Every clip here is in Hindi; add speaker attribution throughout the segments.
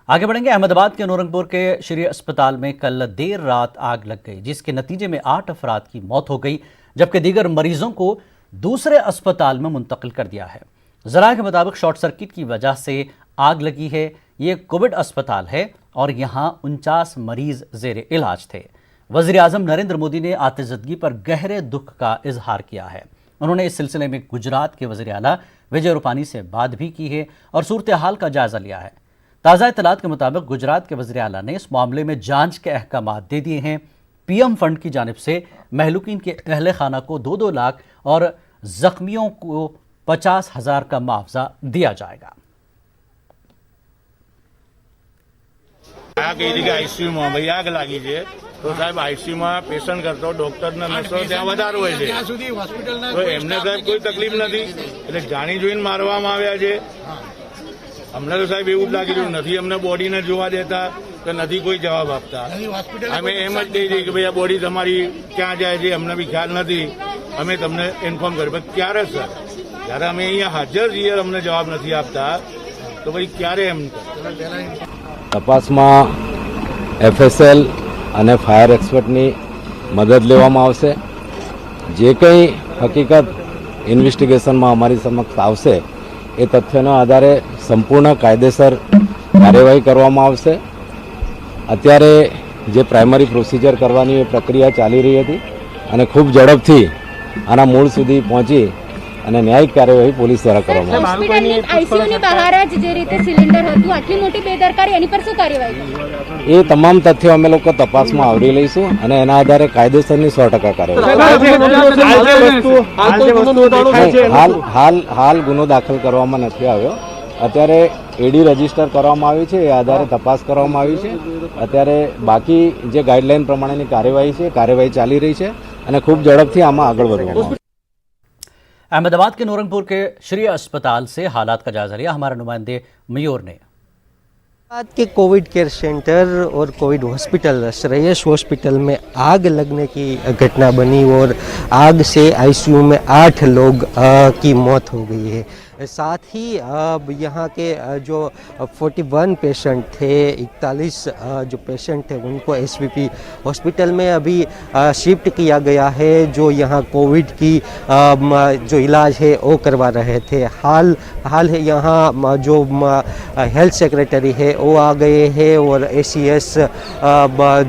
Speaker 1: आगे बढ़ेंगे। अहमदाबाद के नूरंगपुर के श्री अस्पताल में कल देर रात आग लग गई, जिसके नतीजे में 8 अफराद की मौत हो गई, जबकि दीगर मरीजों को दूसरे अस्पताल में मुंतकिल कर दिया है। जराये के मुताबिक शॉर्ट सर्किट की वजह से आग लगी है। ये कोविड अस्पताल है और यहाँ 49 मरीज जेर इलाज थे। वज़ीर आज़म नरेंद्र मोदी ने आतिशदगी पर गहरे दुख का इजहार किया है। उन्होंने इस सिलसिले में गुजरात के वज़ीर आला विजय रूपानी से बात भी की है और सूरत हाल का जायजा लिया है। ताज़ा इत्तलात के मुताबिक गुजरात के वज़ीर आला ने इस मामले में जांच के अहकामात दे दिए हैं। पीएम फंड की जानिब से महलूकीन के अहले खाना को 2-2 लाख और जख्मियों को 50,000 का मुआवजा दिया जाएगा।
Speaker 2: आईसीयू में भाई आग लागी है तो साहब आईसीयू में पेशન્ટ करतो डॉक्टर ने नर्સો ત્યાં વધારે હોય છે તો એમને સાહેબ કોઈ તકલીફ નથી એટલે જાણી જોઈને મારવામાં આવ્યા છે। અમને તો સાહેબ એવું જ લાગી રહ્યું નથી, અમને બોડીને જોવા દેતા કે નથી કોઈ જવાબ આપતા। અમે એમ જ કહી દઈએ કે ભાઈ આ બોડી તમારી ક્યાં જાય છે અમને બી ખ્યાલ નથી, અમે તમને ઇન્ફોર્મ કર્યું। પણ ક્યારે સર, જ્યારે અમે અહીંયા હાજર છીએ અમને જવાબ નથી આપતા તો ભાઈ ક્યારે એમ
Speaker 3: તપાસમાં એફએસએલ અને ફાયર એક્સપર્ટની મદદ લેવામાં આવશે। જે કંઈ હકીકત ઇન્વેસ્ટિગેશનમાં અમારી સમક્ષ આવશે એ તથ્યના આધારે સંપૂર્ણ કાયદેસર કાર્યવાહી કરવામાં આવશે। અત્યારે જે પ્રાઇમરી પ્રોસિજર કરવાની એ પ્રક્રિયા ચાલી રહી હતી અને ખૂબ ઝડપથી આના મૂળ સુધી પહોંચી અને ન્યાયિક કાર્યવાહી પોલીસ દ્વારા કરવામાં આવશે।
Speaker 4: આઈસીયુની બહાર જ જે રીતે સિલિન્ડર હતું, આટલી મોટી બેદરકારી, એની પર શું કાર્યવાહી?
Speaker 3: એ તમામ તથ્યો અમે લોકો તપાસમાં આવરી લઈશું અને એના આધારે કાયદેસરની 100% કાર્યવાહી। હાલ ગુનો દાખલ કરવામાં નથી આવ્યો। અત્યારે એડી રજીસ્ટર કરવામાં આવી છે, એ આધારે તપાસ કરવામાં આવી છે। અત્યારે બાકી જે ગાઈડલાઈન પ્રમાણેની કાર્યવાહી ચાલી રહી છે અને ખૂબ ઝડપથી આમાં આગળ વધવામાં આવશે।
Speaker 1: अहमदाबाद के नूरंगपुर के श्री अस्पताल से हालात का जायजा लिया हमारे नुमाइंदे मयूर ने।
Speaker 5: के कोविड केयर सेंटर और कोविड हॉस्पिटल श्रेयस हॉस्पिटल में आग लगने की घटना बनी और आग से आईसीयू में 8 लोग की मौत हो गई है। साथ ही यहाँ के जो 41 पेशेंट थे, 41 जो पेशेंट थे उनको एसवीपी हॉस्पिटल में अभी शिफ्ट किया गया है, जो यहाँ कोविड की जो इलाज है वो करवा रहे थे। हाल है यहाँ जो हेल्थ सेक्रेटरी है वो आ गए हैं और एसीएस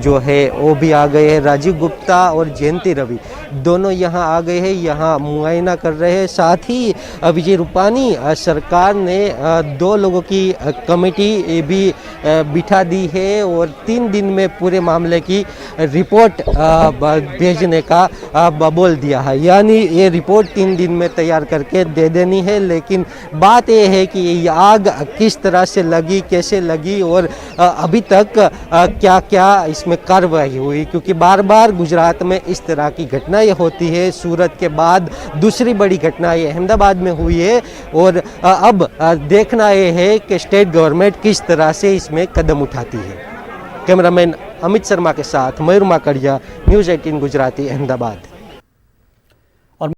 Speaker 5: जो है वो भी आ गए हैं। राजीव गुप्ता और जयंती रवि दोनों यहाँ आ गए हैं, यहाँ मुआयना कर रहे हैं। साथ ही विजय रूपानी सरकार ने 2 लोगों की कमेटी भी बिठा दी है और 3 दिन में पूरे मामले की रिपोर्ट भेजने का बोल दिया है। यानी ये रिपोर्ट 3 दिन में तैयार करके दे देनी है। लेकिन बात ये है कि ये आग किस तरह से लगी, कैसे लगी और अभी तक क्या क्या इसमें कार्रवाई हुई, क्योंकि बार बार गुजरात में इस तरह की घटनाएं होती है। सूरत के बाद दूसरी बड़ी घटना ये अहमदाबाद में हुई है और अब देखना ये है कि स्टेट गवर्नमेंट किस तरह से इसमें कदम उठाती है। कैमरामैन अमित शर्मा के साथ मयूर माकड़िया, न्यूज़ 18 गुजराती, अहमदाबाद।